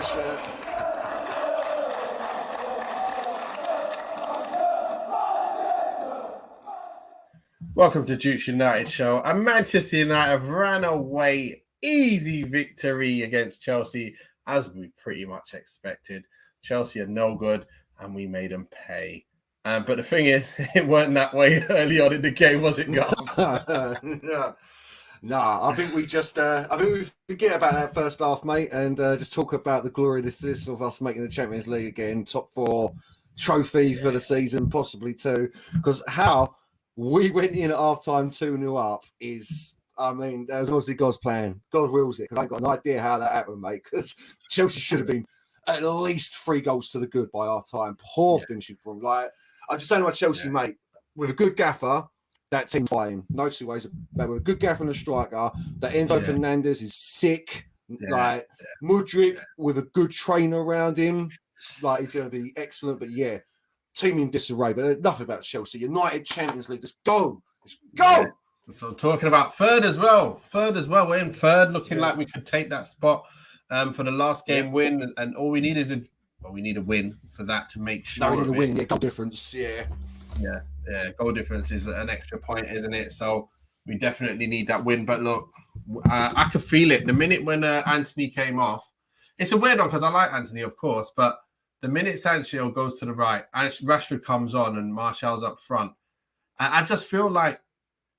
a shirt. Welcome to Dukes United show. And Manchester United ran away easy victory against Chelsea, as we pretty much expected. Chelsea are no good, and we made them pay. But the thing is, it weren't that way early on in the game, was it, Garth? No, I think we just, we forget about that first half, mate, and just talk about the gloriousness of us making the Champions League again, top 4 trophy for the season, possibly 2. Because how we went in at half-time 2-0 up is, I mean, that was obviously God's plan. God wills it, because I ain't got an idea how that happened, mate, because Chelsea should have been at least 3 goals to the good by half-time. Poor finishing from, like, I just don't know my Chelsea, mate, with a good gaffer, that team's fine. No two ways about it. With a good gaffer and a striker, that Enzo Fernandes is sick. Mudryk with a good trainer around him, like he's going to be excellent. But team in disarray. But nothing about Chelsea. United Champions League. Let's go. Let's go. Yeah. So talking about third as well. We're in third, looking like we could take that spot for the last game win. And all we need is we need a win for that to make sure. No, we need a win. Goal difference. Goal difference is an extra point, isn't it? So we definitely need that win. But look, I could feel it the minute when Anthony came off. It's a weird one because I like Anthony, of course, but the minute Sancho goes to the right, Rashford comes on and Martial's up front, I just feel like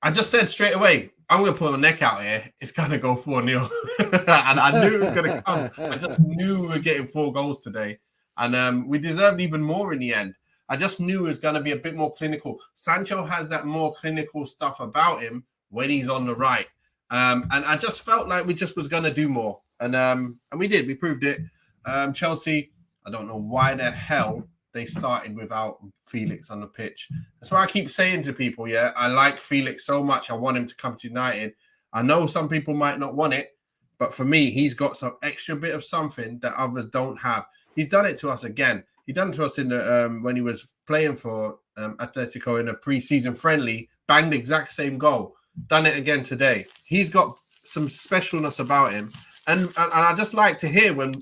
I just said straight away, I'm going to put my neck out here. It's going to go 4-0. And I knew it was going to come. I just knew we were getting 4 goals today. And we deserved even more in the end. I just knew it was going to be a bit more clinical. Sancho has that more clinical stuff about him when he's on the right. And I just felt like we just was going to do more. And we did. We proved it. Chelsea, I don't know why the hell they started without Felix on the pitch. That's why I keep saying to people, I like Felix so much. I want him to come to United. I know some people might not want it, but for me, he's got some extra bit of something that others don't have. He's done it to us again. He done it to us in the when he was playing for Atletico in a pre-season friendly, banged the exact same goal. Done it again today. He's got some specialness about him. And I just like to hear when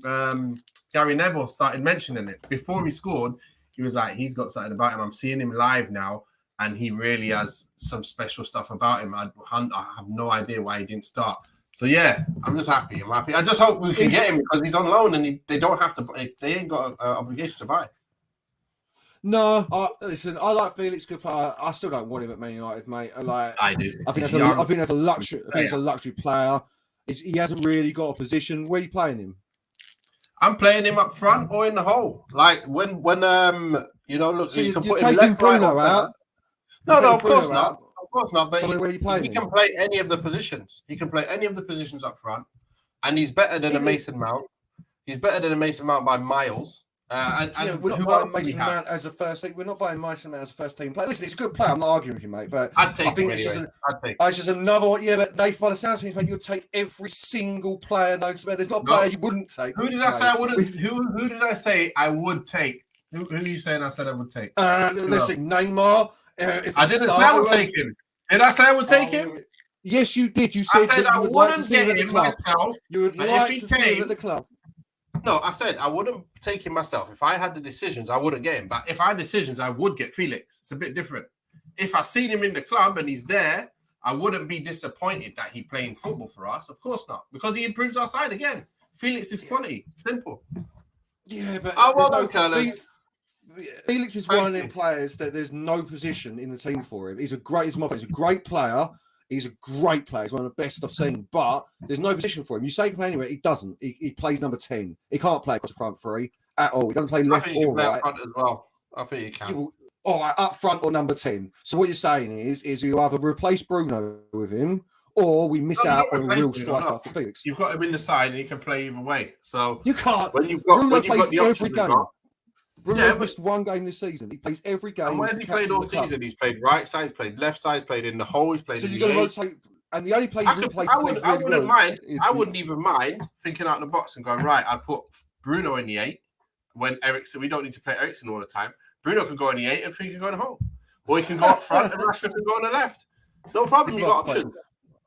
Gary Neville started mentioning it. Before he scored, he was like, he's got something about him. I'm seeing him live now, and he really has some special stuff about him. I have no idea why he didn't start. So, I'm just happy. I'm happy. I just hope we can get him because he's on loan and they don't have to. They ain't got an obligation to buy. No, listen. I like Felix. Good player. I still don't want him at Man United, mate. I do. I think that's a luxury. I think it's a luxury player. He hasn't really got a position. Where are you playing him? I'm playing him up front or in the hole. Like when look, so you can you're put him taking left, Bruno right, out. No, of course not. Of course not. But so where are you playing he can play any of the positions. He can play any of the positions up front, and he's better than a Mason Mount. He's better than a Mason Mount by miles. We're not buying Mason Mount as a first team. We're not buying Mason Mount as a first team player. Listen, he's a good player. I'm not arguing with you, mate. But I think it's just another one. Yeah, but Dave, by the sounds of things, mate, you'll take every single player. There's not a player you wouldn't take. Who did I say I wouldn't? Who did I say I would take? Who are you saying I said I would take? Listen, Neymar. I didn't say I would take him. Did I say I would take him? Yes, you did. You said that you would like to see him at the club. You would like to see him at the club. No, I said I wouldn't take him myself. If I had the decisions, I wouldn't get him. But if I had decisions, I would get Felix. It's a bit different. If I seen him in the club and he's there, I wouldn't be disappointed that he's playing football for us. Of course not. Because he improves our side again. Felix is quality. Simple. Yeah, but Felix is one of them players that there's no position in the team for him. He's a great player. He's a great player. He's one of the best I've seen, but there's no position for him. You say he can play anywhere, he doesn't. He plays number 10. He can't play across the front 3 at all. He doesn't play left or right. Up front as well. I think he can. All right, up front or number 10. So what you're saying is you either replace Bruno with him or we miss out on a real striker for Felix. You've got him in the side and he can play either way. So you can't. Bruno plays every game. Bruno's missed one game this season. He plays every game. And where's he played all season? He's played right side, he's played left side, he's played in the hole, he's played in the So you're going to rotate. And the only player you replace I wouldn't even mind thinking out the box and going, right, I'd put Bruno in the 8 when Eriksen, we don't need to play Eriksen all the time. Bruno can go in the 8 and Fee can go in the hole. Or he can go up front and Rashford can go on the left. No problem, you've got options.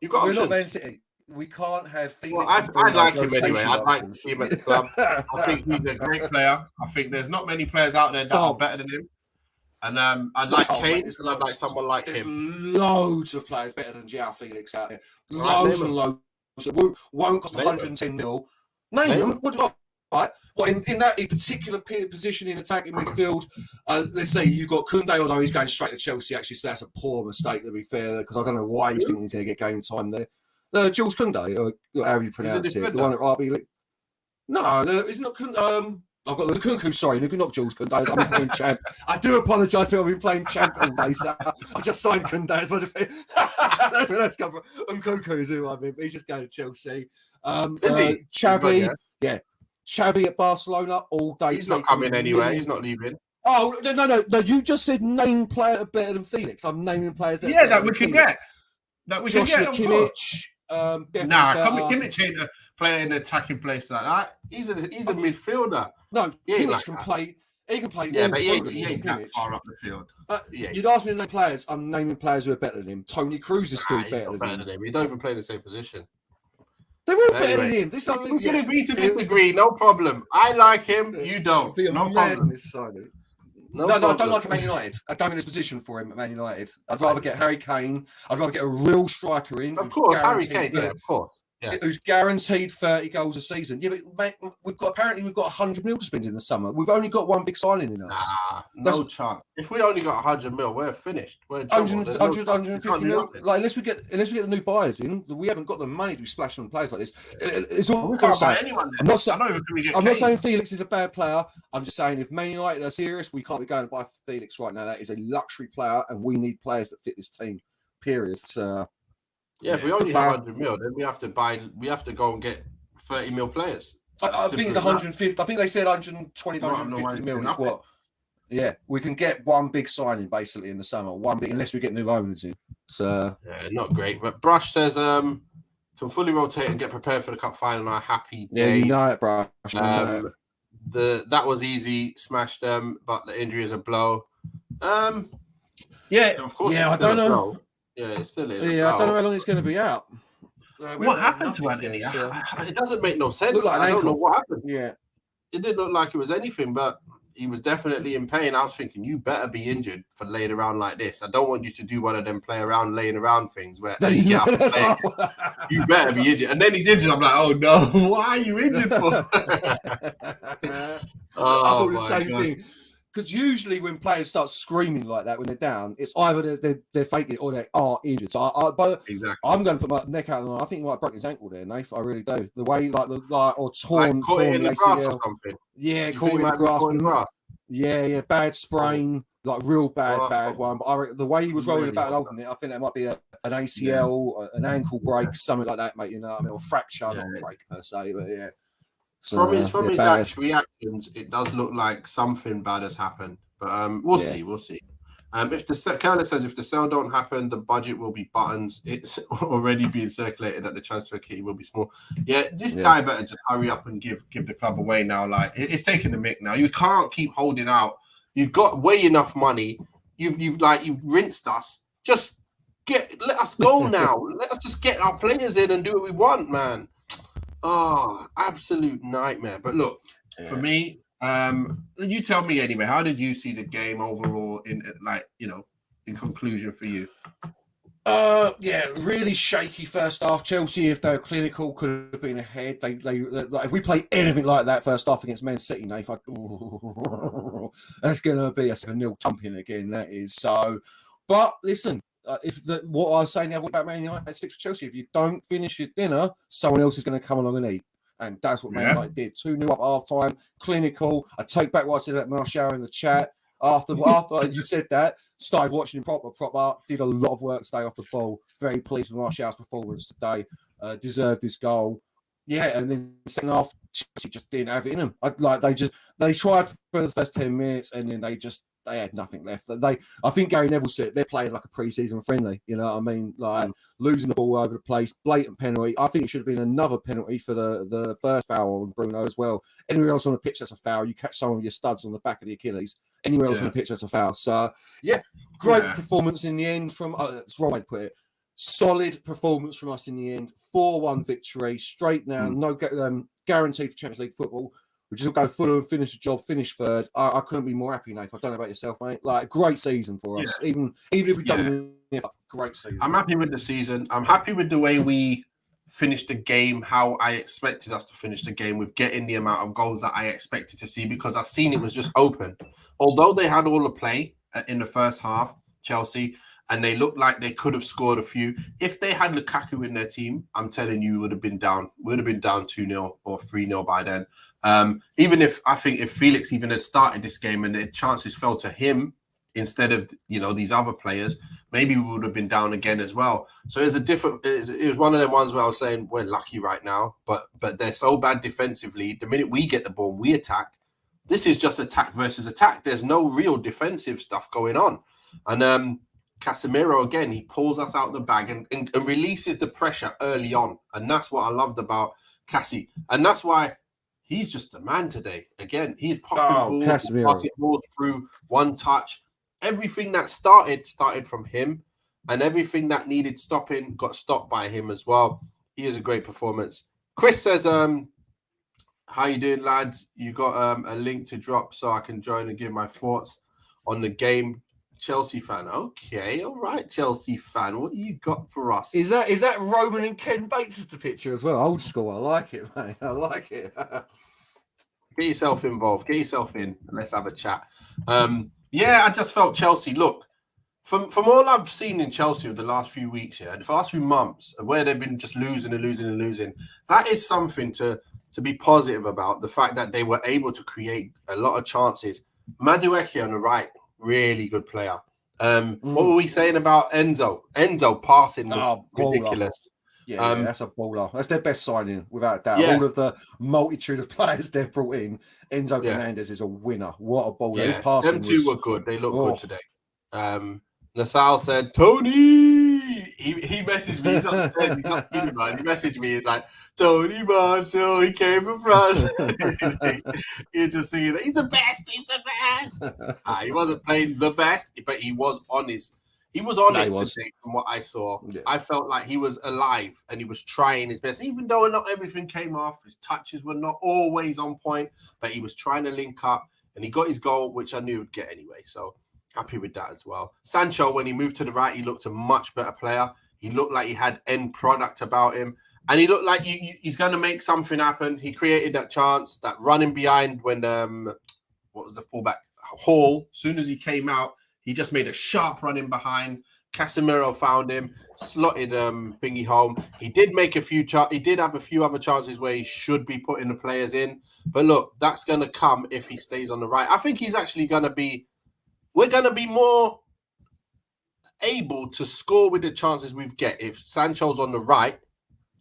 We're not Man City. we can't have Felix. Well, I like him anyway. I'd like to see him at the club. I think he's a great player. I think there's not many players out there that are better than him. And I'd like Kane, and I'd like someone like him. There's loads of players better than Joao Felix out there. Loads and loads. It won't cost 110 mil. Name them. Right? Well, in that particular position in attacking midfield, let's say you've got Koundé, although he's going straight to Chelsea, actually, so that's a poor mistake, to be fair, because I don't know why he's thinking he's going to get game time there. Jules Koundé, or how you pronounce it, the one at RB League. No, it's not Koundé. I've got the Lukaku, sorry, not Jules Koundé. I've been playing champ. I do apologise for I've been playing champ all day, so I just signed Koundé as my defence. That's where that's come from. Nkunku is who I mean, he's just going to Chelsea. Is he? Xavi, yeah. Xavi at Barcelona all day. He's not coming anywhere. He's not leaving. Oh, no. You just said name player better than Felix. I'm naming players that that we can get. That we can get. Kimmich. Kimmich ain't a player in an attacking place like that. He's a midfielder. No, Kimmich can play. He can play. Yeah, but he ain't that far up the field. You'd ask me to name players. I'm naming players who are better than him. Tony Cruz is still better than him. He don't even play in the same position. They're all better than him. We can agree to disagree, no problem. I like him, you don't. No problem. No, I don't like him at Man United. I don't think there's position for him at Man United. I'd rather get Harry Kane. I'd rather get a real striker in. Of course, Harry Kane, of course. Yeah. Who's guaranteed 30 goals a season. Yeah, but mate, we've got 100 mil to spend in the summer. We've only got one big signing in us. No chance. If we only got 100 mil, we're finished. We're 150 mil. Like unless we get the new buyers in, we haven't got the money to be splashing on players like this. It's all we can't buy anyone. I'm not saying Felix is a bad player. I'm just saying if Man United are serious, we can't be going to buy Felix right now. That is a luxury player, and we need players that fit this team. Period. So. Yeah, if we only have 100 mil, then we have to go and get 30 mil players. I think it's 150. I think they said 120, 150 mil is what. Yeah, we can get one big signing basically in the summer. One big, unless we get new owners in. So not great. But Brush says can fully rotate and get prepared for the cup final. Are happy days. Yeah, you know it, Brush. That was easy. Smashed them, but the injury is a blow. Of course. Yeah, I don't know. Yeah, it still is. Yeah, I don't know how long it's going to be out. What happened to Anthony? It doesn't make no sense. I don't know what happened. Yeah. It didn't look like it was anything, but he was definitely in pain. I was thinking, you better be injured for laying around like this. I don't want you to do one of them laying around things where you get up and play. You better be injured. And then he's injured. I'm like, oh no, why are you injured for? I thought the same thing. Because usually when players start screaming like that when they're down, it's either they're faking it or they are injured. So I'm going to put my neck out. I think he might have broken his ankle there, Nath. I really do. The way or torn in the grass or something. Yeah, caught in the grass. Yeah, bad sprain, like real bad one. But the way he was rolling about and holding it, I think that might be an ACL, an ankle break, something like that, mate. You know what I mean? Or fracture, not break per se, but yeah. So, from his reactions, it does look like something bad has happened. But we'll see. If the Curler says if the sale don't happen, the budget will be buttons. It's already being circulated that the transfer key will be small. Yeah, this guy better just hurry up and give the club away now. Like it's taking the mick now. You can't keep holding out. You've got way enough money. You've rinsed us. Just let us go now. Let us just get our players in and do what we want, man. Oh, absolute nightmare. But look, for me, you tell me anyway, how did you see the game overall in conclusion for you? Really shaky first half. Chelsea, if they were clinical, could have been ahead. They if we play anything like that first half against Man City, Nath, that's going to be a 7-0 thumping again. That is so. But listen, what I was saying now about Man United, sticks with Chelsea. If you don't finish your dinner, someone else is going to come along and eat. And that's what Man United did. 2-0 up half time, clinical. I take back what I said about Martial in the chat. After you said that, started watching him proper, did a lot of work, stay off the ball. Very pleased with Martial's performance today. Deserved his goal. Yeah, and then second half, Chelsea just didn't have it in them. They tried for the first 10 minutes, and then they had nothing left. I think Gary Neville said they're playing like a pre-season friendly. You know what I mean? Like losing the ball over the place, blatant penalty. I think it should have been another penalty for the first foul on Bruno as well. Anywhere else on the pitch, that's a foul. You catch someone with your studs on the back of the Achilles. Anywhere else on the pitch, that's a foul. So, great performance in the end from, that's the wrong way to put it. solid performance from us in the end. 4-1 victory, straight now, no guaranteed for Champions League football. We just go full and finish the job, finish third. I couldn't be more happy, Nathan. I don't know about yourself, mate. Like, great season for us. Yeah. Even if we don't win, great season. I'm happy with the season. I'm happy with the way we finished the game, how I expected us to finish the game, with getting the amount of goals that I expected to see, because I've seen it was just open. Although they had all the play in the first half, Chelsea, and they looked like they could have scored a few. If they had Lukaku in their team, I'm telling you, would have been down 2-0 or 3-0 by then. Even if Felix even had started this game and the chances fell to him instead of these other players, maybe we would have been down again as well. So it was one of them ones where I was saying we're lucky right now, but they're so bad defensively. The minute we get the ball, we attack. This is just attack versus attack. There's no real defensive stuff going on. And Casemiro, again, he pulls us out the bag and releases the pressure early on. And that's what I loved about Cassie. And that's why he's just the man today. Again, he's popping balls through one touch. Everything that started from him, and everything that needed stopping got stopped by him as well. He has a great performance. Chris says, how you doing, lads? You got a link to drop so I can join and give my thoughts on the game. Chelsea fan. Okay, all right, Chelsea fan. What you got for us? Is that Roman and Ken Bates as the picture as well? Old school. I like it, mate. I like it. Get yourself involved. Get yourself in. Let's have a chat. I just felt Chelsea. Look, from all I've seen in Chelsea over the last few weeks here, the last few months, where they've been just losing, that is something to be positive about. The fact that they were able to create a lot of chances. Madueke on the right, really good player. What were we saying about Enzo? Enzo passing was ridiculous. Yeah, that's a baller. That's their best signing, without a doubt. Yeah. All of the multitude of players they've brought in, Enzo Fernandes is a winner. What a baller. Yeah. His passing them two were good. They look good today. Nathal said, Tony! He messaged me. He's not feeling, man. He messaged me. He's like, Tony Marshall, he came from France. You're just seeing, he's the best. He wasn't playing the best, but he was on it today from what I saw. Yeah. I felt like he was alive and he was trying his best, even though not everything came off. His touches were not always on point, but he was trying to link up and he got his goal, which I knew he would get anyway. So happy with that as well. Sancho, when he moved to the right, he looked a much better player. He looked like he had end product about him. And he looked like he's going to make something happen. He created that chance, that running behind when, what was the fullback? Hall. As soon as he came out, he just made a sharp run in behind. Casemiro found him, slotted thingy home. He did make he did have a few other chances where he should be putting the players in. But look, that's going to come if he stays on the right. I think he's actually going to be, we're going to be more able to score with the chances we get if Sancho's on the right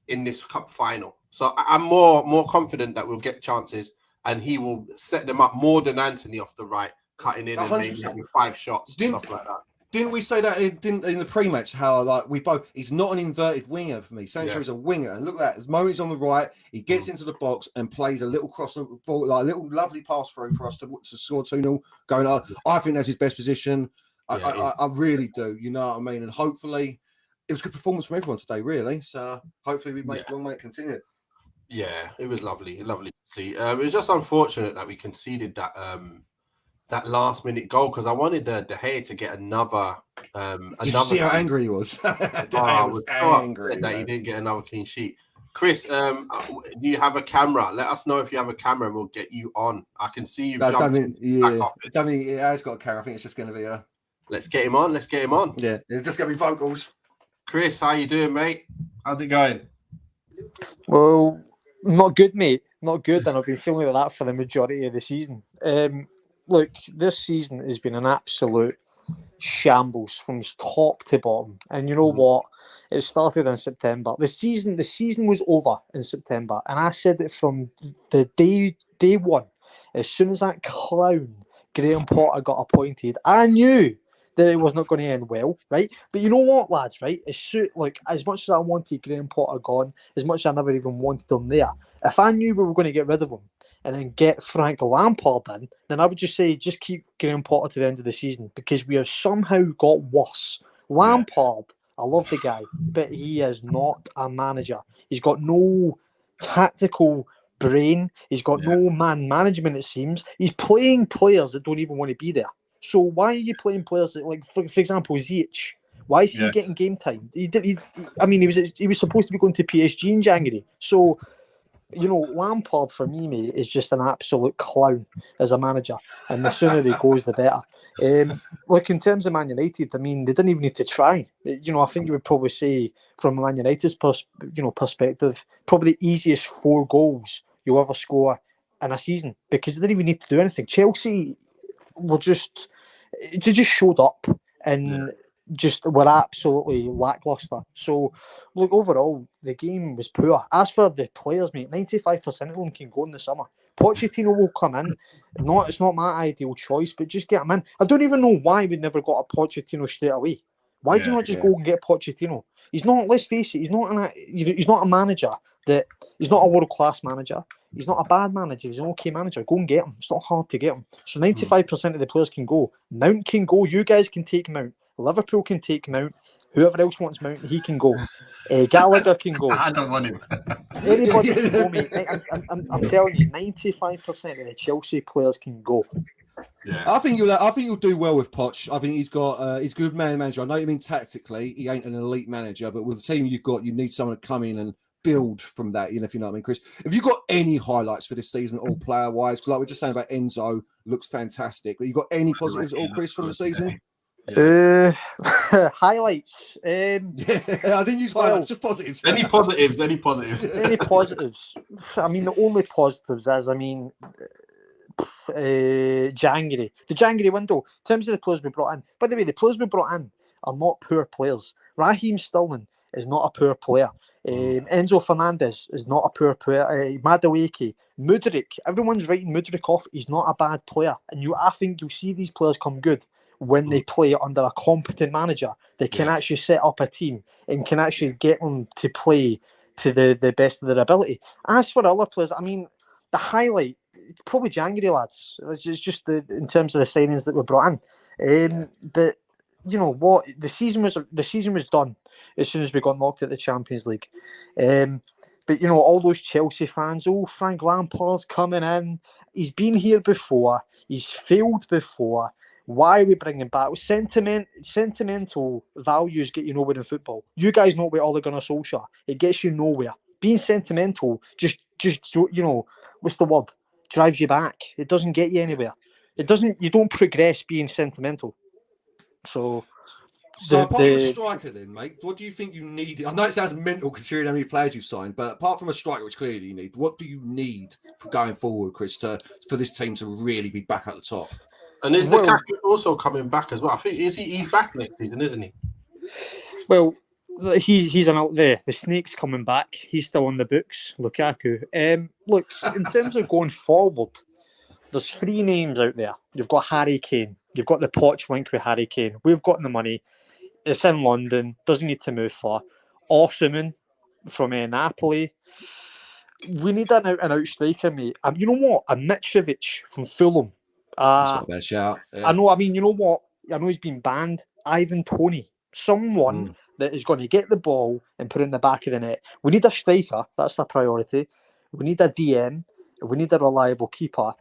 in this cup final. So I'm more confident that we'll get chances and he will set them up more than Anthony off the right, cutting in 100%. And maybe having 5 shots, stuff like that. Didn't we say that in the pre-match? How he's not an inverted winger for me. Sancho is a winger, and look at that. As moments on the right, he gets into the box and plays a little cross ball, like a little lovely pass through for us to score 2-0. Going up, I think that's his best position. I really do. You know what I mean? And hopefully, it was a good performance from everyone today. Really, so hopefully we'll make continue. Yeah, it was lovely to see. It was just unfortunate that we conceded that last minute goal because I wanted De Gea to get another. Did you see how angry he was? I was angry that he didn't get another clean sheet. Chris, do you have a camera? Let us know if you have a camera and we'll get you on. I can see you. It has got a camera. I think it's just going to be a. Let's get him on. Yeah, it's just going to be vocals. Chris, how you doing, mate? How's it going? Well, not good, mate. Not good, and I've been feeling like that for the majority of the season. Look, this season has been an absolute shambles from top to bottom. And you know what? It started in September. The season was over in September. And I said it from the day one. As soon as that clown, Graham Potter, got appointed, I knew that it was not going to end well, right? But you know what, lads, right? As much as I wanted Graham Potter gone, as much as I never even wanted him there, if I knew we were going to get rid of him, and then get Frank Lampard in, then I would just say, keep Graham Potter to the end of the season because we have somehow got worse. Lampard I love the guy, but he is not a manager. He's got no tactical brain. He's got no man management, it seems. He's playing players that don't even want to be there. So why are you playing players that, like, for example, Ziyech? Why is he getting game time? He was supposed to be going to PSG in January. So, you know, Lampard, for me, mate, is just an absolute clown as a manager. And the sooner he goes, the better. Look, in terms of Man United, I mean, they didn't even need to try. You know, I think you would probably say, from Man United's perspective, probably the easiest 4 goals you'll ever score in a season, because they didn't even need to do anything. Chelsea they just showed up and just were absolutely lackluster. So, look, overall, the game was poor. As for the players, mate, 95% of them can go in the summer. Pochettino will come in. It's not my ideal choice, but just get him in. I don't even know why we never got a Pochettino straight away. Why do you not just go and get Pochettino? He's not. Let's face it. He's not a manager that. He's not a world-class manager. He's not a bad manager. He's an okay manager. Go and get him. It's not hard to get him. So 95% of the players can go. Mount can go. You guys can take Mount. Liverpool can take Mount. Whoever else wants Mount, he can go. Gallagher can go. I don't want him. Anybody can go, mate. I'm telling you, 95% of the Chelsea players can go. Yeah. I think you'll do well with Poch. I think he's a good man manager. I know you mean tactically, he ain't an elite manager, but with the team you've got, you need someone to come in and build from that, you know, if you know what I mean, Chris. Have you got any highlights for this season, all player-wise? Because like we're just saying about Enzo, looks fantastic. But you got any positives at all, Chris, from the season? Highlights. I didn't use highlights, just positives. Any positives? Any positives? I mean, the only positives is, January. The January window, in terms of the players we brought in. By the way, the players we brought in are not poor players. Raheem Sterling is not a poor player. Enzo Fernandes is not a poor player. Madueke, Mudryk, everyone's writing Mudryk off. He's not a bad player. And I think you'll see these players come good when they play under a competent manager. They can actually set up a team and can actually get them to play to the best of their ability. As for other players, I mean, the highlight, probably January, lads. It's just in terms of the signings that were brought in. But you know what? The season was done as soon as we got knocked out the Champions League. But you know, all those Chelsea fans, Frank Lampard's coming in. He's been here before. He's failed before. Why are we bringing him back? Sentimental values get you nowhere in football. You guys know about Ole Gunnar Solskjaer. It gets you nowhere. Being sentimental just you know, what's the word? Drives you back. It doesn't get you anywhere. You don't progress being sentimental. So apart from a striker then, mate, what do you think you need? I know it sounds mental considering how many players you've signed, but apart from a striker, which clearly you need, what do you need for going forward, Chris, for this team to really be back at the top? And is Lukaku also coming back as well? I think he's back next season, isn't he? Well, he's out there. The snake's coming back. He's still on the books, Lukaku. Look, in terms of going forward, there's 3 names out there. You've got Harry Kane. You've got the Poch link with Harry Kane. We've got the money. It's in London. Doesn't need to move far. Osimhen from Napoli. We need an out-and-out striker, mate. You know what? A Mitrovic from Fulham. That's not a bad shout. Yeah. I know. I mean, you know what? I know he's been banned. Ivan Toney. Someone that is going to get the ball and put it in the back of the net. We need a striker. That's the priority. We need a DM. We need a reliable keeper.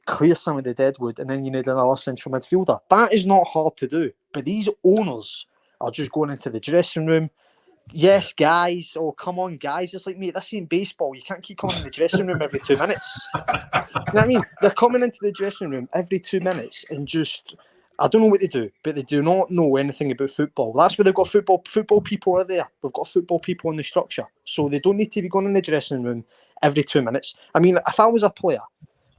Clear some of the deadwood, and then you need another central midfielder. That is not hard to do. But these owners are just going into the dressing room. Yes, guys. Oh, come on, guys. It's like, mate, this ain't baseball. You can't keep coming in the dressing room every 2 minutes. You know what I mean? They're coming into the dressing room every 2 minutes and just, I don't know what they do, but they do not know anything about football. That's where they've got football people are there. We've got football people in the structure. So they don't need to be going in the dressing room every 2 minutes. I mean, if I was a player,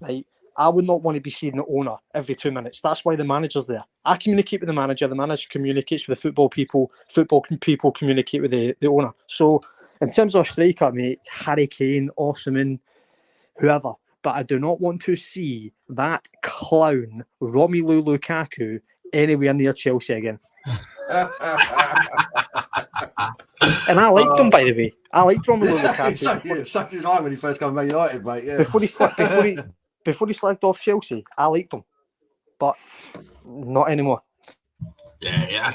right, I would not want to be seeing the owner every 2 minutes. That's why the manager's there. I communicate with the manager communicates with the football people communicate with the owner. So in terms of striker, mate, Harry Kane, Osimhen, whoever. But I do not want to see that clown, Romelu Lukaku, anywhere near Chelsea again. And I liked him, by the way. I liked Romelu Lukaku. Sucked his eye when he first came to Man United, mate. Yeah. Before he slagged off Chelsea, I liked him, but not anymore. Yeah,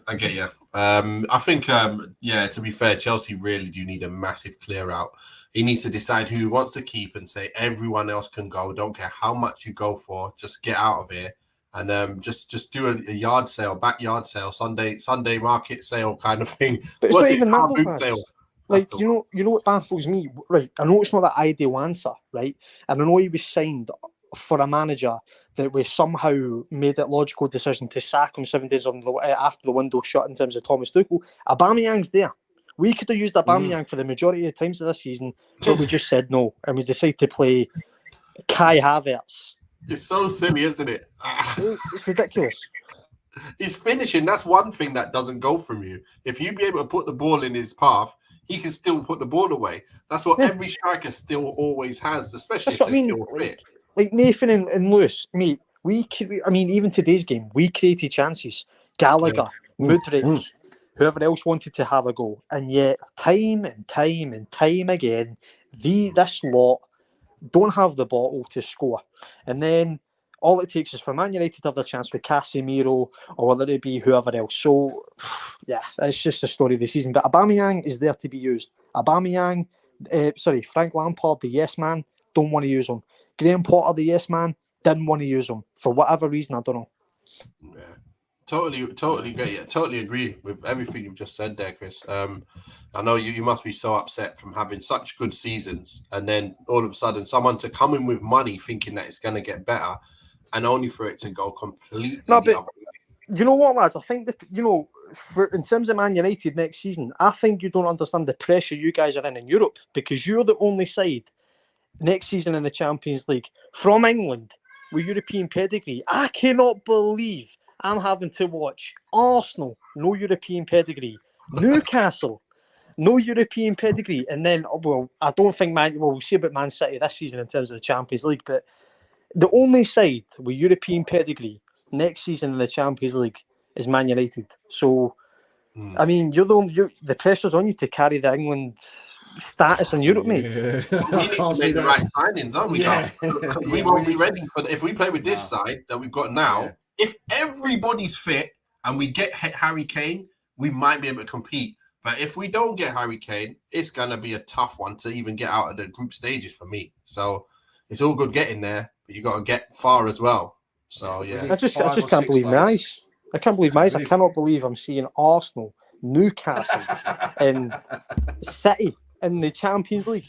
I get you. I think, to be fair, Chelsea really do need a massive clear out. He needs to decide who he wants to keep and say everyone else can go. Don't care how much you go for, just get out of here. And just do a yard sale, backyard sale, Sunday market sale kind of thing. But it's What's not it? even Car that, boot lads. sale. Like, you know what baffles me, right? I know it's not the ideal answer, right? And I know he was signed for a manager that we somehow made it logical decision to sack him 7 days after the window shut in terms of Thomas Tuchel. Aubameyang's there. We could have used Aubameyang for the majority of the times of this season, but we just said no, and we decided to play Kai Havertz. It's so silly, isn't it? It's ridiculous. He's finishing. That's one thing that doesn't go from you. If you be able to put the ball in his path, he can still put the ball away. That's what every striker still always has, especially if they're still fit. Like Nathan and Lewis, mate, even today's game, we created chances. Gallagher, Mudryk, whoever else wanted to have a go. And yet, time and time again, this lot don't have the bottle to score. And then all it takes is for Man United to have their chance with Casemiro or whether it be whoever else. So, yeah, it's just the story of the season. But Aubameyang is there to be used. Frank Lampard, the yes man, don't want to use him. Graham Potter, the yes man, didn't want to use him. For whatever reason, I don't know. Yeah. Totally great. Yeah, totally agree with everything you've just said there, Chris. I know you must be so upset from having such good seasons and then all of a sudden someone to come in with money thinking that it's going to get better and only for it to go completely the other way. You know what, lads? I think that, in terms of Man United next season, I think you don't understand the pressure you guys are in Europe because you're the only side next season in the Champions League from England with European pedigree. I cannot believe I'm having to watch Arsenal, no European pedigree, Newcastle, no European pedigree, and then, I don't think we'll see about Man City this season in terms of the Champions League, but the only side with European pedigree next season in the Champions League is Man United. So, I mean, the pressure's on you to carry the England status in Europe, mate. We need to make the right signings, aren't we? Yeah. Because we won't be ready for if we play with this side that we've got now. Yeah. If everybody's fit and we get Harry Kane, we might be able to compete. But if we don't get Harry Kane, it's going to be a tough one to even get out of the group stages for me. So it's all good getting there, but you got to get far as well. So yeah, I just can't believe my eyes. I can't believe my eyes. I cannot believe I'm seeing Arsenal, Newcastle, and City in the Champions League.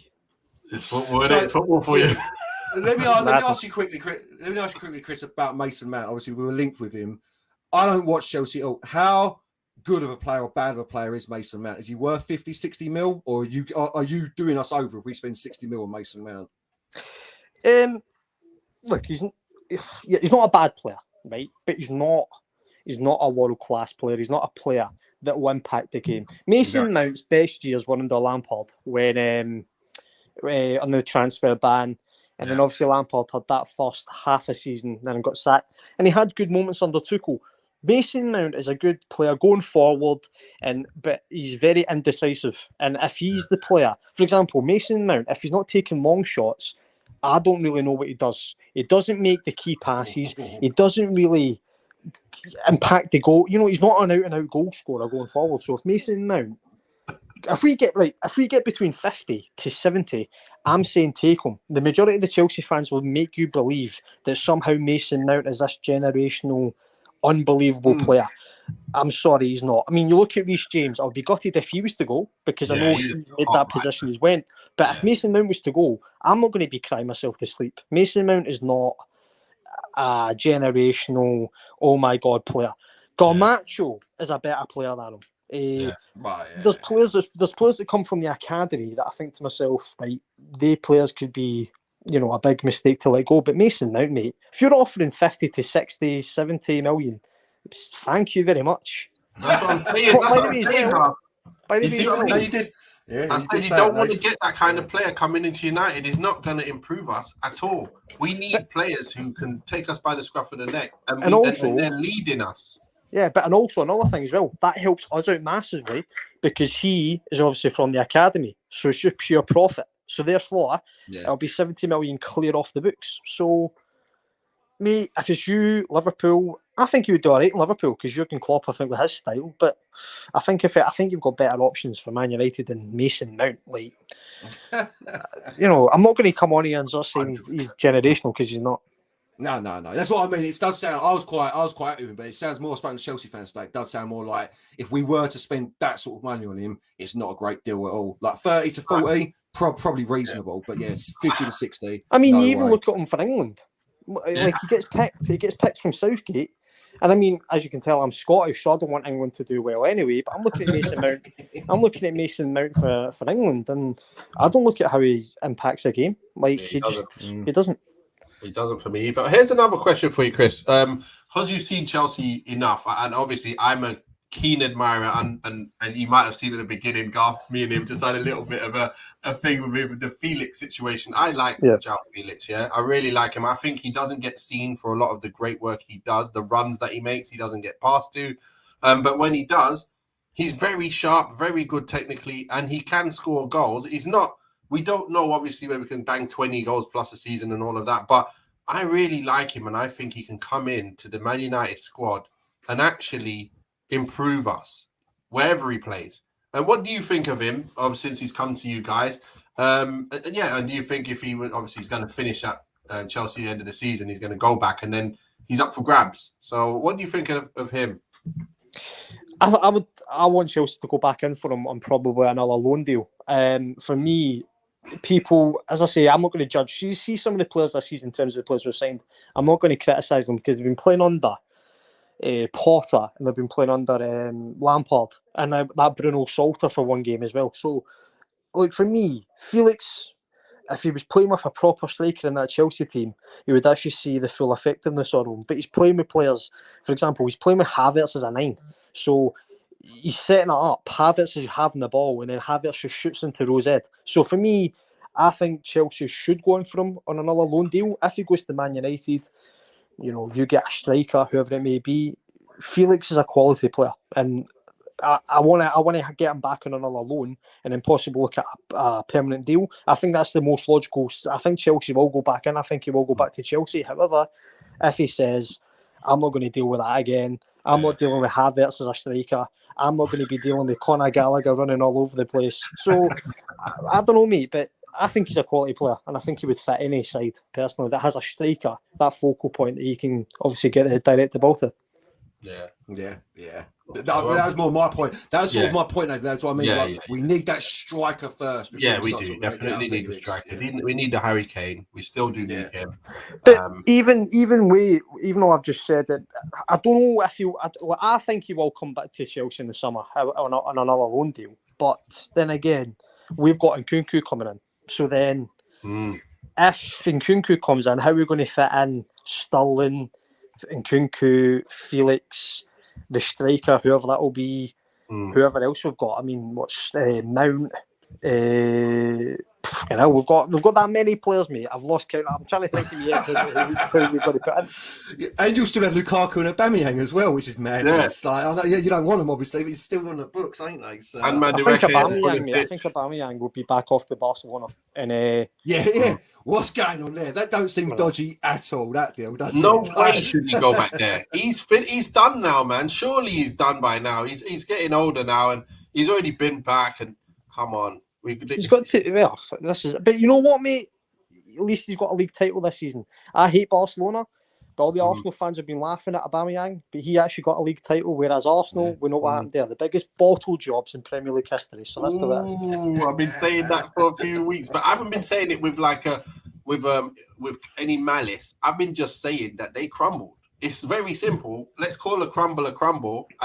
It's football, it's football for you. Let me ask you quickly, Chris, about Mason Mount. Obviously, we were linked with him. I don't watch Chelsea at all. How good of a player or bad of a player is Mason Mount? Is he worth 50, 60 mil? Or are you doing us over if we spend 60 mil on Mason Mount? Look, he's not a bad player, right? But he's not a world-class player. He's not a player that will impact the game. Mason Mount's best years were under Lampard when on the transfer ban. And then obviously Lampard had that first half a season, then got sacked. And he had good moments under Tuchel. Mason Mount is a good player going forward, but he's very indecisive. And if he's the player, for example, Mason Mount, if he's not taking long shots, I don't really know what he does. He doesn't make the key passes. He doesn't really impact the goal. He's not an out-and-out goal scorer going forward. So if Mason Mount, if we get between 50 to 70, I'm saying take him. The majority of the Chelsea fans will make you believe that somehow Mason Mount is this generational, unbelievable player. I'm sorry, he's not. I mean, you look at Reece James, I'll be gutted if he was to go because I know he's made that position he's went. But if Mason Mount was to go, I'm not going to be crying myself to sleep. Mason Mount is not a generational, oh my God, player. Garnacho is a better player than him. There's players that come from the academy that I think to myself, right, they players could be, a big mistake to let go. But Mason Mount, mate, if you're offering 50 to 60, 70 million, thank you very much. That's what I'm saying. By the way, you did. Yeah, I said you don't want to get that kind of player coming into United. He's not going to improve us at all. We need players who can take us by the scruff of the neck, and they're leading us. Yeah, and also another thing as well, that helps us out massively because he is obviously from the academy, so it's just pure profit. So therefore, it'll be 70 million clear off the books. So, mate, if it's you, Liverpool, I think he would do all right in Liverpool because Jurgen Klopp, I think, with his style. But I think you've got better options for Man United than Mason Mount. Like, I'm not going to come on here and just saying he's generational because he's not. No. That's what I mean. It does sound. I was quite happy with him, but it sounds more. Spoken to Chelsea fans today. It does sound more like if we were to spend that sort of money on him, it's not a great deal at all. Like 30 to 40, probably reasonable. But yeah, it's 50 to 60. I mean, no you even way. look at him for England. Like he gets picked from Southgate. And I mean, as you can tell, I'm Scottish, so I don't want England to do well anyway. But I'm looking at Mason Mount. I'm looking at Mason Mount for England, and I don't look at how he impacts a game. Like he doesn't. He doesn't for me either. Here's another question for you, Chris. Because you've seen Chelsea enough, and obviously I'm a keen admirer, and you might have seen at the beginning, Garth, me and him just had a little bit of a thing with him, the Felix situation. I like Joao Felix, I really like him. I think he doesn't get seen for a lot of the great work he does, the runs that he makes, he doesn't get passed to. But when he does, he's very sharp, very good technically, and he can score goals. We don't know, obviously, whether we can bang 20 goals plus a season and all of that, but I really like him, and I think he can come into the Man United squad and actually improve us wherever he plays. And what do you think of him, since he's come to you guys? And do you think if he was, obviously, he's going to finish at Chelsea at the end of the season, he's going to go back, and then he's up for grabs. So what do you think of him? I want Chelsea to go back in for him on probably another loan deal. For me, people, as I say, I'm not going to judge. You see some of the players this season in terms of the players we've signed. I'm not going to criticise them because they've been playing under Potter and they've been playing under Lampard and that Bruno Salter for one game as well. So, like for me, Felix, if he was playing with a proper striker in that Chelsea team, he would actually see the full effectiveness of him. But he's playing with players, for example, he's playing with Havertz as a 9. So he's setting it up. Havertz is having the ball, and then Havertz just shoots into Rose Ed. So for me, I think Chelsea should go in for him on another loan deal. If he goes to Man United, you get a striker, whoever it may be. Felix is a quality player, and I want to get him back on another loan, and then possibly look at a permanent deal. I think that's the most logical. I think Chelsea will go back in. I think he will go back to Chelsea. However, if he says, "I'm not going to deal with that again. I'm not dealing with Havertz as a striker. I'm not going to be dealing with Conor Gallagher running all over the place." So I don't know, mate, but I think he's a quality player, and I think he would fit any side personally that has a striker, that focal point that he can obviously get the direct the ball to. Yeah. That was more my point. That was sort of my point. That's what I mean. We need that striker first. Yeah, we do. Definitely need a striker. We need the Harry Kane. We still do need him. But even though I've just said that, I don't know if I think he will come back to Chelsea in the summer on another loan deal. But then again, we've got Nkunku coming in. So then, if Nkunku comes in, how are we going to fit in Sterling, Nkunku, Felix, the striker, whoever that will be, whoever else we've got? I mean, what's Mount? We've got that many players, mate. I've lost count. I'm trying to think of who we've got to put in. And you'll still have Lukaku and Aubameyang as well, which is mad. Yeah. It's like, I know, you don't want them obviously, but he's still on the books, ain't they? So, I think Aubameyang will be back off to Barcelona. And what's going on there? That don't seem dodgy at all. That deal doesn't. No way should he go back there. He's fit. He's done now, man. Surely he's done by now. He's getting older now, and he's already been back. And come on. He's got to. Well, but you know what, mate? At least he's got a league title this season. I hate Barcelona, but all the Arsenal fans have been laughing at Aubameyang. But he actually got a league title, whereas Arsenal, we know what happened there. The biggest bottle jobs in Premier League history. So that's the way. I've been saying that for a few weeks, but I haven't been saying it with with any malice. I've been just saying that they crumbled. It's very simple. Let's call a crumble, and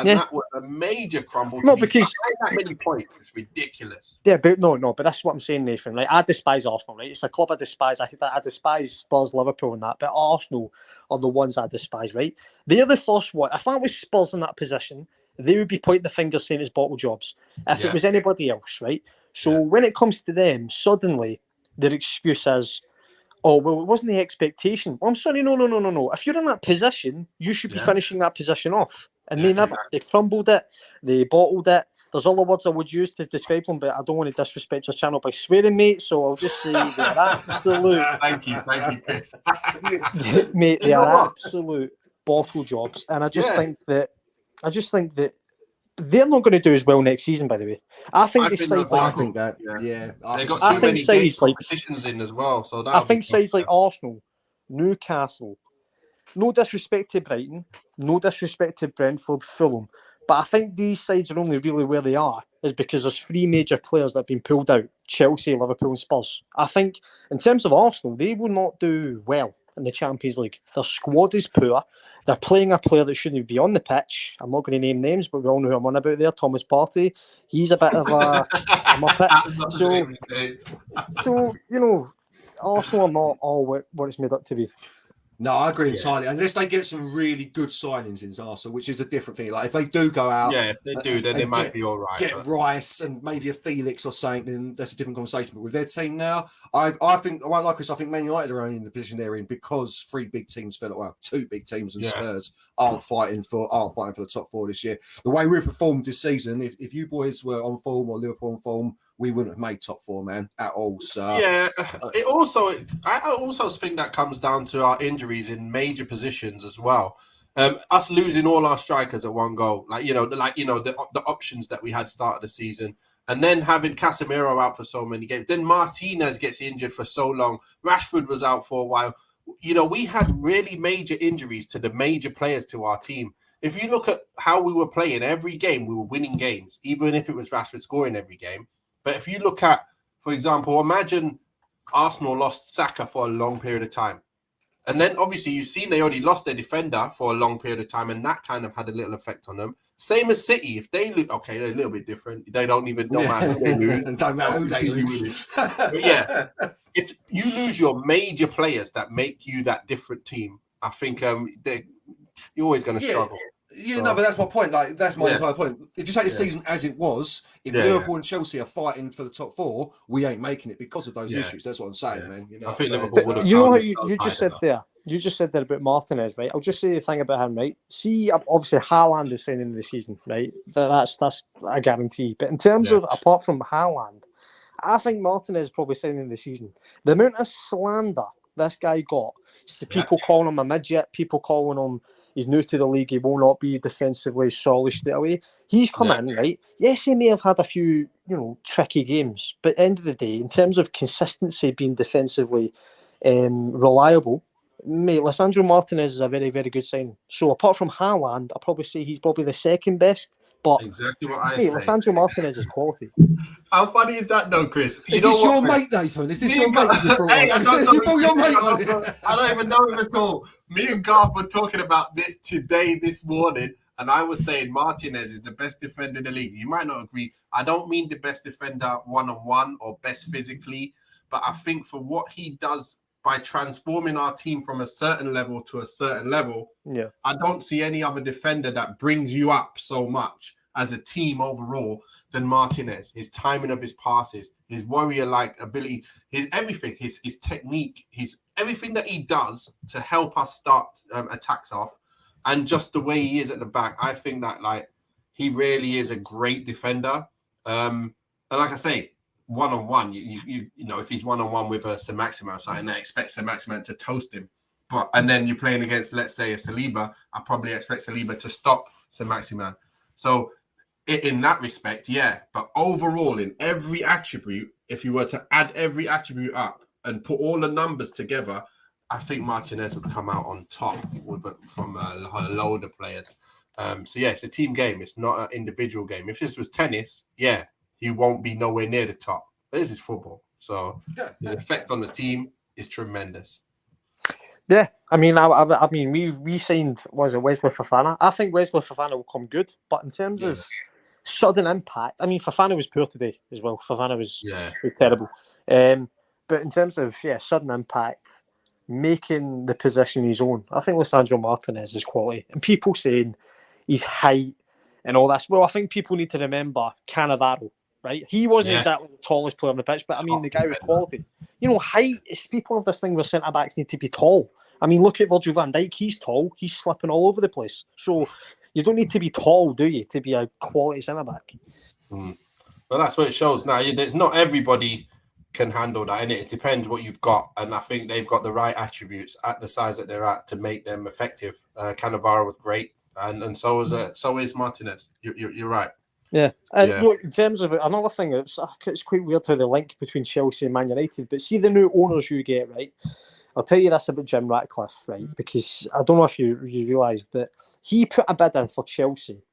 that was a major crumble. No, because that many points, it's ridiculous. Yeah, but but that's what I'm saying, Nathan. Like, I despise Arsenal. Right, it's a club I despise. I despise Spurs, Liverpool, and that. But Arsenal are the ones I despise. Right, they're the first one. If I was Spurs in that position, they would be pointing the finger saying it's bottle jobs. If it was anybody else, right. So when it comes to them, suddenly their excuse is, "Oh, well, it wasn't the expectation." Well, I'm sorry, no. If you're in that position, you should be finishing that position off. And they crumbled it, they bottled it. There's other words I would use to describe them, but I don't want to disrespect your channel by swearing, mate, so I'll just say they're absolute... Thank you, Chris. Mate, they are absolute bottle jobs, and I just think that they're not going to do as well next season. By the way, I think I sides think like they got I too think many game sides like competitions in as well, so I think sides like Arsenal, Newcastle. No disrespect to Brighton, no disrespect to Brentford, Fulham, but I think these sides are only really where they are is because there's three major players that have been pulled out: Chelsea, Liverpool, and Spurs. I think in terms of Arsenal, they will not do well in the Champions League. Their squad is poor. They're playing a player that shouldn't be on the pitch. I'm not going to name names, but we all know who I'm on about there. Thomas Partey. He's a bit of a muppet. So Arsenal are not all what it's made up to be. No, I agree entirely. Unless they get some really good signings in Arsenal, which is a different thing. Like if they do go out, if they do, then they might be all right. Get Rice and maybe a Felix or something, then that's a different conversation. But with their team now, I think I won't like us. I think Man United are only in the position they're in because three big teams two big teams and Spurs aren't fighting for the top four this year. The way we performed this season, if you boys were on form or Liverpool on form, we wouldn't have made top four, man, at all. So I also think that comes down to our injuries in major positions as well. Us losing all our strikers at one go, the options that we had start of the season, and then having Casemiro out for so many games. Then Martinez gets injured for so long. Rashford was out for a while. We had really major injuries to the major players to our team. If you look at how we were playing every game, we were winning games, even if it was Rashford scoring every game. But if you look at, for example, imagine Arsenal lost Saka for a long period of time. And then obviously you've seen they already lost their defender for a long period of time, and that kind of had a little effect on them. Same as City. If they lose, okay, they're a little bit different. They don't matter who they lose. Don't matter who they lose. But yeah, if you lose your major players that make you that different team, I think you're always going to struggle. Yeah, no, but that's my point. Like, that's my entire point. If you take the season as it was, if Liverpool and Chelsea are fighting for the top four, we ain't making it because of those issues. That's what I'm saying, man. I think Liverpool would have. You know how you just said there? You just said that about Martinez, right? I'll just say the thing about him, right? See, obviously, Haaland is signing in the season, right? That's a guarantee. But in terms of, apart from Haaland, I think Martinez is probably signing in the season. The amount of slander this guy got, people calling him a midget, people calling him he's new to the league, he will not be defensively solid straight away. He's come in, right? Yes, he may have had a few, tricky games, but at the end of the day, in terms of consistency being defensively reliable, mate, Lisandro Martinez is a very, very good signing. So apart from Haaland, I'd probably say he's probably the second best. But exactly what I say. Lisandro Martinez is quality. How funny is that, though, Chris? Is this your mate, Nathan? Is this your mate? You brought your mate on. I don't even know him at all. Me and Garth were talking about this this morning, and I was saying Martinez is the best defender in the league. You might not agree. I don't mean the best defender one-on-one or best physically, but I think for what he does by transforming our team from a certain level to a certain level, I don't see any other defender that brings you up so much as a team overall than Martinez. His timing of his passes, his warrior-like ability, his everything, his technique, his everything that he does to help us start attacks off, and just the way he is at the back. I think that he really is a great defender. And like I say, one-on-one, you know, if he's one-on-one with a Saint-Maximin or something, they expect Saint-Maximin to toast him. And then you're playing against, let's say, a Saliba, I probably expect Saliba to stop Saint-Maximin. So in that respect, but overall, in every attribute, if you were to add every attribute up and put all the numbers together, I think Martinez would come out on top from a load of players. It's a team game. It's not an individual game. If this was tennis, he won't be nowhere near the top. But this is football. So his effect on the team is tremendous. Yeah, I mean, we signed, Wesley Fofana. I think Wesley Fofana will come good, but in terms of sudden impact, I mean, Fofana was poor today as well. Fofana was terrible. But in terms of sudden impact, making the position his own, I think Lisandro Martinez is quality. And people saying his height and all that. Well, I think people need to remember Cannavaro, right? He wasn't exactly the tallest player on the pitch, but I mean, the guy was quality. You know, height is, people have this thing where centre backs need to be tall. I mean, look at Virgil van Dijk. He's tall. He's slipping all over the place. So you don't need to be tall, do you, to be a quality centre back? Well, that's what it shows now. There's not everybody can handle that, and it depends what you've got. And I think they've got the right attributes at the size that they're at to make them effective. Cannavaro was great, and so is Martinez. You're right. Yeah. Look, in terms of another thing, it's quite weird how the link between Chelsea and Man United. But see the new owners you get, right? I'll tell you this about Jim Ratcliffe, right? Because I don't know if you realised that he put a bid in for Chelsea,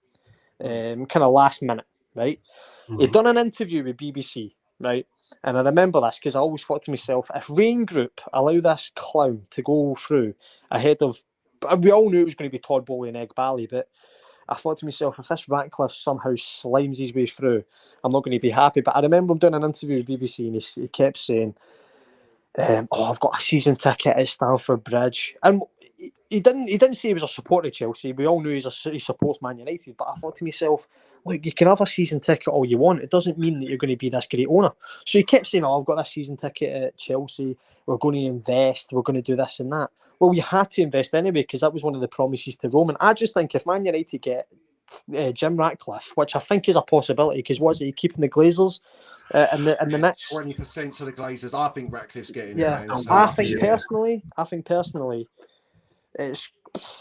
kind of last minute, right? Mm-hmm. He'd done an interview with BBC, right? And I remember this because I always thought to myself, if Rain Group allow this clown to go through ahead of, we all knew it was going to be Todd Bowley and Egg Bally, but I thought to myself, if this Ratcliffe somehow slimes his way through, I'm not going to be happy. But I remember him doing an interview with BBC and he kept saying, I've got a season ticket at Stamford Bridge. And he didn't say he was a supporter of Chelsea. We all knew he supports Man United. But I thought to myself, look, you can have a season ticket all you want. It doesn't mean that you're going to be this great owner. So he kept saying, I've got this season ticket at Chelsea. We're going to invest. We're going to do this and that. Well, you had to invest anyway because that was one of the promises to Roman. I just think if Man United get Jim Ratcliffe, which I think is a possibility, because what's he keeping the Glazers in the mix? 20% to the Glazers. I think Ratcliffe's getting it. Man, so I think personally, it's.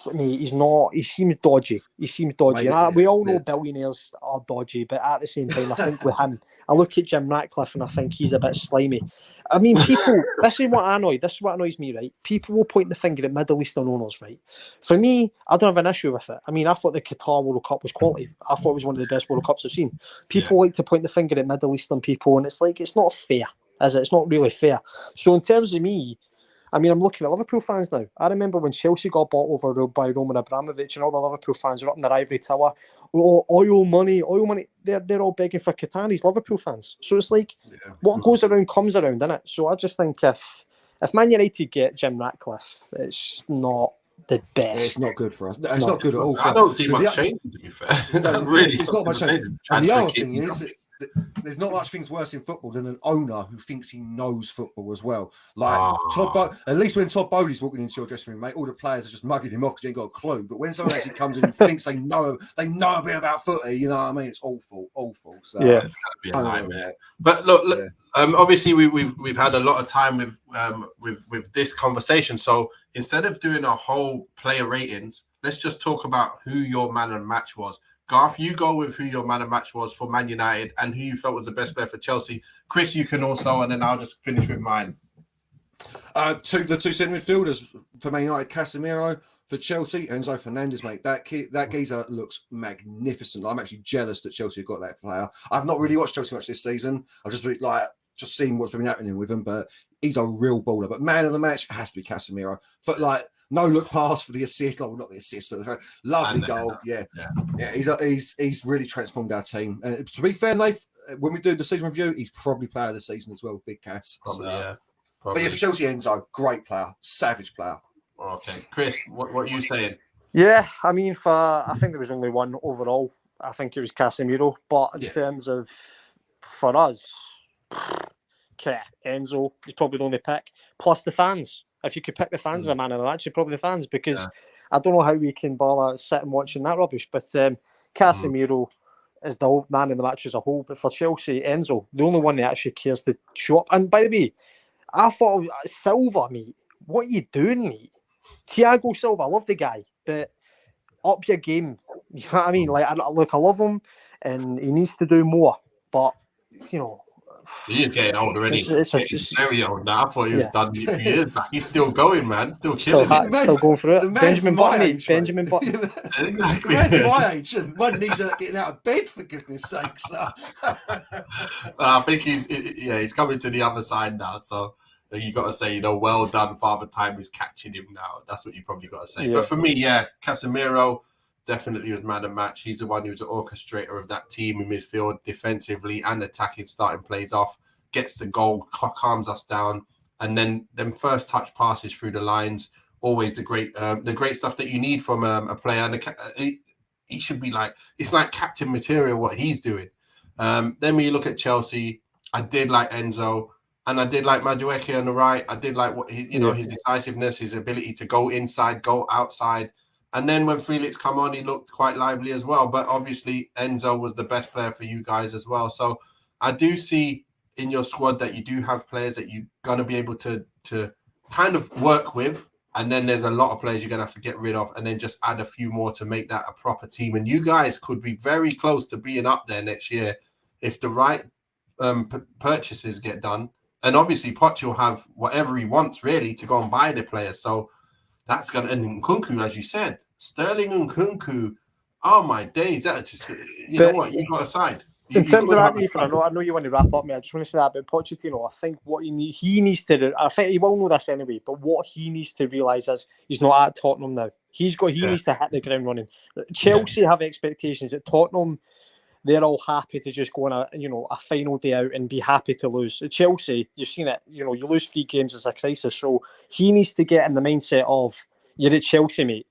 I mean, he's not. He seems dodgy. Mate, we all know billionaires are dodgy, but at the same time, I think with him, I look at Jim Ratcliffe and I think he's a bit slimy. I mean, people. This is what annoys me, right? People will point the finger at Middle Eastern owners, right? For me, I don't have an issue with it. I mean, I thought the Qatar World Cup was quality. I thought it was one of the best World Cups I've seen. People like to point the finger at Middle Eastern people, and it's like it's not fair, is it? It's not really fair. So in terms of me, I mean, I'm looking at Liverpool fans now. I remember when Chelsea got bought over by Roman Abramovich and all the Liverpool fans were up in their ivory tower. Oh, oil money. They're all begging for Qataris, Liverpool fans. So it's like, what goes around comes around, innit? So I just think if Man United get Jim Ratcliffe, it's not the best. Yeah, it's not good for us. It's not good at all. I don't see much change, to be fair. Really, it's not much change. And the other thing is, there's not much things worse in football than an owner who thinks he knows football as well. Like at least when Todd Bowley's walking into your dressing room, mate, all the players are just mugging him off because he ain't got a clue. But when someone actually comes in and thinks they know a bit about footy, you know what I mean? It's awful. So yeah, it's gotta be a nightmare. But look, obviously we've had a lot of time with this conversation. So instead of doing a whole player ratings, let's just talk about who your man of the match was. Garth, you go with who your man of match was for Man United and who you felt was the best player for Chelsea. Chris, you can also, and then I'll just finish with mine. The two centre midfielders for Man United, Casemiro. For Chelsea, Enzo Fernandes, mate. That geezer looks magnificent. I'm actually jealous that Chelsea have got that player. I've not really watched Chelsea much this season. I've just seen what's been happening with him, but he's a real baller. But man of the match has to be Casemiro. For no look pass for the assist. Well, not the assist, but the lovely goal. Yeah. He's really transformed our team. And to be fair, Nath, when we do the season review, he's probably player of the season as well. Big Cass. Probably. But yeah, for Chelsea, Enzo, great player, savage player. Okay, Chris, what are you saying? Yeah, I mean, I think there was only one overall. I think it was Casemiro. But in terms of for us, Enzo is probably the only pick. Plus the fans. If you could pick the fans as a man of the match, you're probably the fans because I don't know how we can bother sitting watching that rubbish. But Casemiro is the man of the match as a whole. But for Chelsea, Enzo, the only one that actually cares to show up. And by the way, I thought Silva, mate. What are you doing, mate? Thiago Silva, I love the guy, but up your game. You know what I mean? Like, I love him, and he needs to do more. But you know, he is getting older, isn't he? He's very old now. I thought he was done a few years back. He's still going, man. Still killing it. Still going for it. Benjamin Button. Exactly. The man's my age, and one needs getting out of bed for goodness sakes. I think he's coming to the other side now. So you got to say, well done, Father Time is catching him now. That's what you probably got to say. Yeah. But for me, Casemiro definitely was man of the match. He's the one who's the orchestrator of that team in midfield, defensively and attacking, starting plays off, gets the goal, calms us down, and then them first touch passes through the lines. Always the great stuff that you need from a player. And he should be it's like captain material what he's doing. Then when you look at Chelsea, I did like Enzo. And I did like Madueke on the right. I did like what his decisiveness, his ability to go inside, go outside. And then when Felix come on, he looked quite lively as well. But obviously, Enzo was the best player for you guys as well. So I do see in your squad that you do have players that you're going to be able to kind of work with. And then there's a lot of players you're going to have to get rid of and then just add a few more to make that a proper team. And you guys could be very close to being up there next year if the right purchases get done. And obviously, Poch will have whatever he wants, really, to go and buy the players. So that's going to... And Nkunku, as you said, Sterling and Nkunku, oh my days, that's just... You know what? You've got a side. In terms of that, Nathan, I know you want to wrap up, mate. I just want to say that about Pochettino. I think what he needs to do, I think he will know this anyway, but what he needs to realise is he's not at Tottenham now. He needs to hit the ground running. Chelsea have expectations. At Tottenham, they're all happy to just go on a final day out and be happy to lose. At Chelsea, you've seen it. You lose 3 games as a crisis. So he needs to get in the mindset of, you're at Chelsea, mate.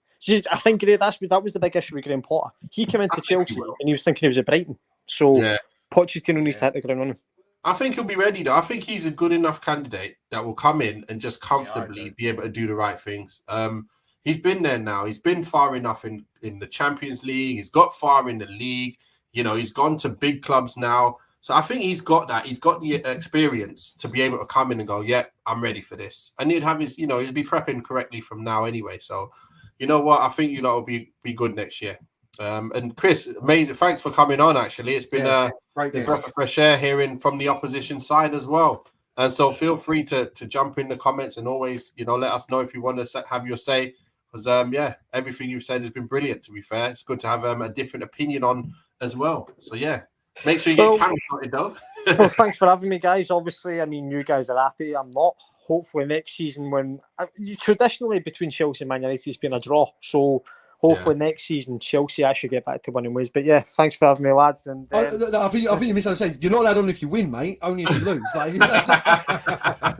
I think that was the big issue with Graham Potter. He came into Chelsea and he was thinking he was at Brighton. So Pochettino needs to hit the ground running. I think he'll be ready, though. I think he's a good enough candidate that will come in and just comfortably be able to do the right things. He's been there now. He's been far enough in the Champions League. He's got far in the league. He's gone to big clubs now. So I think he's got that. He's got the experience to be able to come in and go, yeah, I'm ready for this. And he'd have his, he'd be prepping correctly from now anyway. So, you know what? I think will be good next year. And Chris, amazing. Thanks for coming on, actually. It's been a breath of fresh air hearing from the opposition side as well. And so feel free to jump in the comments and always, let us know if you want to have your say. Because, everything you've said has been brilliant, to be fair. It's good to have a different opinion on as well. So, make sure you get camera shotted, though. Well, thanks for having me, guys. Obviously, you guys are happy. I'm not. Hopefully next season when... traditionally, between Chelsea and Man United, it's been a draw. So... hopefully next season Chelsea actually get back to winning ways. But thanks for having me, lads. And I think you misunderstood. You're not allowed on if you win, mate. Only if you lose.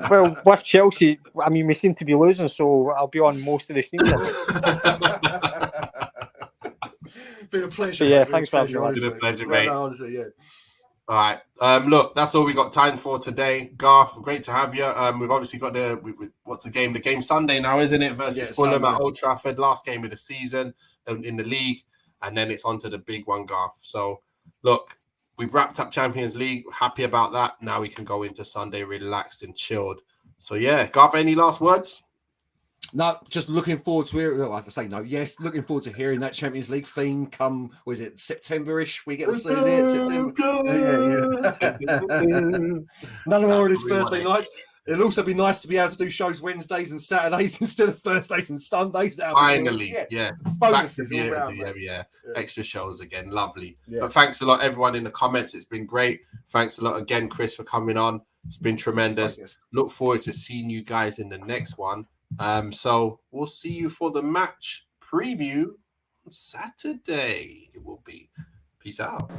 Well, with Chelsea, we seem to be losing, so I'll be on most of the streams. Been a pleasure. Thanks for having me. It's been a pleasure, mate. Honestly, All right. Look, that's all we got time for today. Garth, great to have you. We've obviously got what's the game? The game Sunday now, isn't it? Versus Fulham at Old Trafford, last game of the season in the league. And then it's on to the big one, Garth. So, look, we've wrapped up Champions League. Happy about that. Now we can go into Sunday relaxed and chilled. So, Garth, any last words? No, just looking forward to hearing. Well, I have to say no. Yes, looking forward to hearing that Champions League theme come. Was it September-ish? We get to see it. September. None of more of this Thursday nights. It'll also be nice to be able to do shows Wednesdays and Saturdays instead of Thursdays and Sundays. Finally, bonuses. Extra shows again, lovely. But thanks a lot, everyone in the comments. It's been great. Thanks a lot again, Chris, for coming on. It's been tremendous. Look forward to seeing you guys in the next one. So we'll see you for the match preview on Saturday. It will be. Peace out.